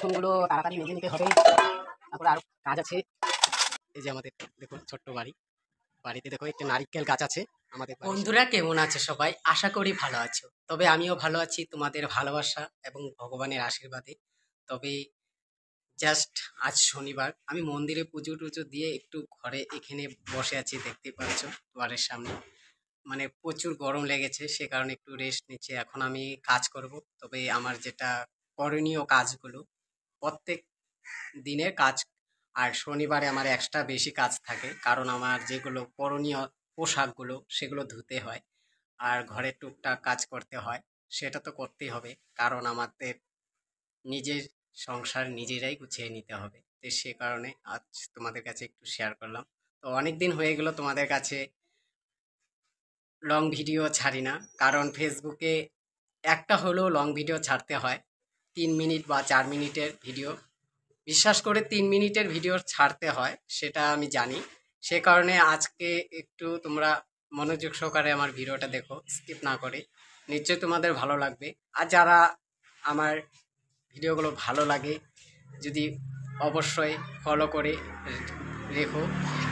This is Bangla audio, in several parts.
বাসনগুলো তাড়াতাড়ি মেজে নিতে হবে, তারপরে আরো কাজ আছে। এই যে আমাদের দেখো ছোট্ট বাড়ি, বাড়িতে দেখো একটা নারকেল গাছ আছে আমাদের। বন্ধুরা কেমন আছে সবাই? আশা করি ভালো আছো। তবে আমিও ভালো আছি তোমাদের ভালোবাসা এবং ভগবানের আশীর্বাদে। তবে জাস্ট আজ শনিবার, আমি মন্দিরে পুজো টুজো দিয়ে একটু ঘরে এখানে বসে আছি, দেখতে পাচ্ছ দুয়ারের সামনে। মানে প্রচুর গরম লেগেছে, সে কারণে একটু রেস্ট নিচ্ছে। এখন আমি কাজ করব। তবে আমার যেটা করণীয় কাজগুলো, প্রত্যেক দিনের কাজ, আর শনিবারে আমার এক্সট্রা বেশি কাজ থাকে, কারণ আমার যেগুলো করণীয় পোশাকগুলো সেগুলো ধুতে হয়, আর ঘরে টুকটাক কাজ করতে হয়। সেটা তো করতেই হবে, কারণ আমাদের নিজের সংসার নিজেরাই গুছিয়ে নিতে হবে। তো সে কারণে আজ তোমাদের কাছে একটু শেয়ার করলাম। তো অনেক দিন হয়ে গেল তোমাদের কাছে লং ভিডিও ছাড়ি না, কারণ ফেসবুকে একটা হলেও লং ভিডিও ছাড়তে হয়, 3 মিনিট বা 4 মিনিটের ভিডিও। বিশ্বাস করে 3 মিনিটের ভিডিও ছাড়তে হয়, সেটা আমি জানি। সে কারণে আজকে একটু তোমরা মনোযোগ সহকারে আমার ভিডিওটা দেখো, স্কিপ না করে। নিশ্চয়ই তোমাদের ভালো লাগবে। আর যারা আমার ভিডিওগুলো ভালো লাগে, যদি অবশ্যই ফলো করে রেখো।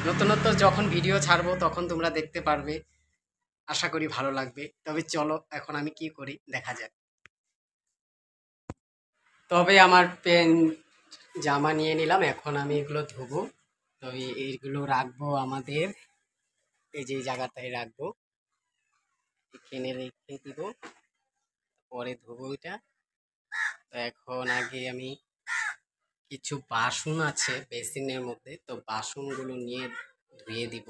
নতুন নতুন যখন ভিডিও ছাড়বো তখন তোমরা দেখতে পারবে, আশা করি ভালো লাগবে। তবে চলো এখন আমি কি করি দেখা যাক। তবে আমার জামা নিয়ে নিলাম, এখন আমি এগুলো ধোবো। তো এইগুলো রাখবো আমাদের এই যে জায়গাটায় রাখবো, এখানে রেখে দিব, পরে ধোবো এটা। তো এখন আগে আমি কিছু বাসন আছে বেসিনের মধ্যে, তো বাসনগুলো নিয়ে ধুয়ে দিব।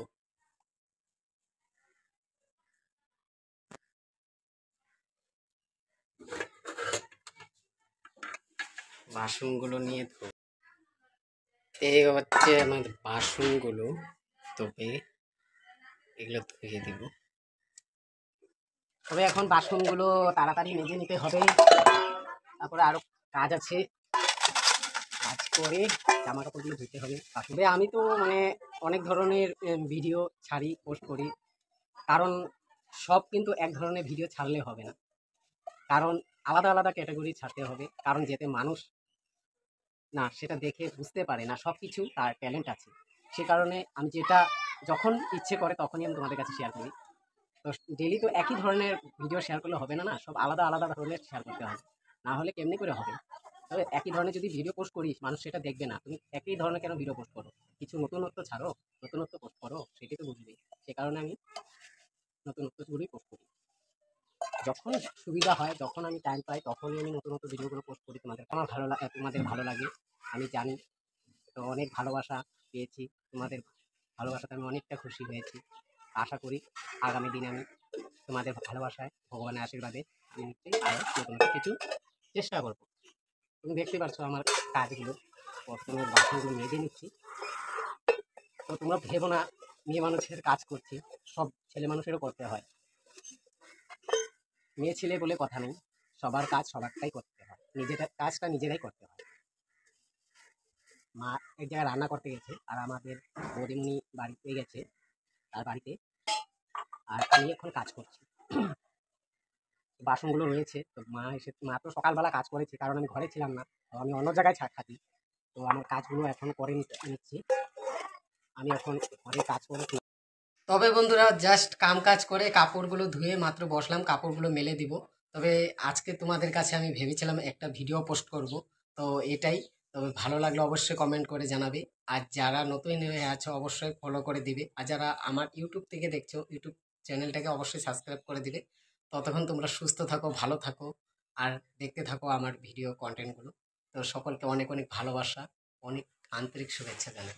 বাসনগুলো নিয়ে ধুবো, এই হচ্ছে আমার বাসনগুলো। তবে এগুলো ধুয়ে দিব। তবে এখন বাসনগুলো তাড়াতাড়ি মেজে নিতে হবে, তারপরে আরো কাজ আছে, কাজ করে জামা কাপড়গুলো ধুতে হবে। আসলে আমি তো মানে অনেক ধরনের ভিডিও ছাড়ি, পোস্ট করি, কারণ সব কিন্তু এক ধরনের ভিডিও ছাড়লে হবে না, কারণ আলাদা আলাদা ক্যাটাগরি ছাড়তে হবে, কারণ যাতে মানুষ না সেটা দেখে বুঝতে পারে না সব কিছু তার ট্যালেন্ট আছে। সে কারণে আমি যেটা যখন ইচ্ছে করে তখনই আমি তোমাদের কাছে শেয়ার করি। তো ডেলি তো একই ধরনের ভিডিও শেয়ার করলে হবে না, না সব আলাদা আলাদা ধরনের শেয়ার করতে হবে, না হলে কেমনি করে হবে? তবে একই ধরনের যদি ভিডিও পোস্ট করিস মানুষ সেটা দেখবে না, তুমি একই ধরনের কেন ভিডিও পোস্ট করো? কিছু নতুনত্ব ছাড়ো, নতুনত্ব পোস্ট করো, সেটাই তো বুঝবি। সে কারণে আমি নতুনত্বগুলোই পোস্ট করি। যখন সুবিধা হয়, যখন আমি টাইম পাই, তখনই আমি নতুন নতুন ভিডিওগুলো পোস্ট করি। আমার ভালো লাগে, তোমাদের ভালো লাগে আমি জানি। তো অনেক ভালোবাসা পেয়েছি, তোমাদের ভালোবাসাতে আমি অনেকটা খুশি হয়েছি। আশা করি আগামী দিনে আমি তোমাদের ভালোবাসায় ভগবানের আশীর্বাদে আমি নিশ্চয়ই আরও নতুন কিছু চেষ্টা করবো। তুমি দেখতে পাচ্ছ আমার কাজগুলো, প্রথমে বাসনগুলো মেজে নিচ্ছি। তো তোমরা ভেবো না মেয়ে মানুষের কাজ করছি, সব ছেলে মানুষেরও করতে হয়। মেয়ে ছেলে বলে কথা নেই, সবার কাজ সবারটাই করতে হয়, নিজের কাজটা নিজেরাই করতে হয়। মা এক জায়গায় রান্না করতে গেছে, আর আমাদের বৌদিমণি বাড়িতে গেছে তার বাড়িতে, আর আমি এখন কাজ করছি। বাসনগুলো রয়েছে, তো মা তো সকালবেলা কাজ করেছে, কারণ আমি ঘরে ছিলাম না, তো আমি অন্য জায়গায় থাকি। তো আমার কাজগুলো এখন করে নিচ্ছি, আমি এখন ঘরে কাজ করে। তবে বন্ধুরা জাস্ট কাম কাজ করে কাপড়গুলো ধুয়ে মাত্র বসলাম, কাপড়গুলো মেলে দিব। তবে আজকে তোমাদের কাছে আমি ভেবেছিলাম একটা ভিডিও পোস্ট করব, তো এটাই। তবে ভালো লাগলে অবশ্যই কমেন্ট করে জানাবে, আর যারা নতুন হয়ে আছো অবশ্যই ফলো করে দিবে, আর যারা আমার ইউটিউব থেকে দেখছো ইউটিউব চ্যানেলটাকে অবশ্যই সাবস্ক্রাইব করে দিবে। ততক্ষণ তোমরা সুস্থ থাকো, ভালো থাকো, আর দেখতে থাকো আমার ভিডিও কন্টেন্টগুলো। তো সকলকে অনেক অনেক ভালোবাসা, অনেক আন্তরিক শুভেচ্ছা জানাই।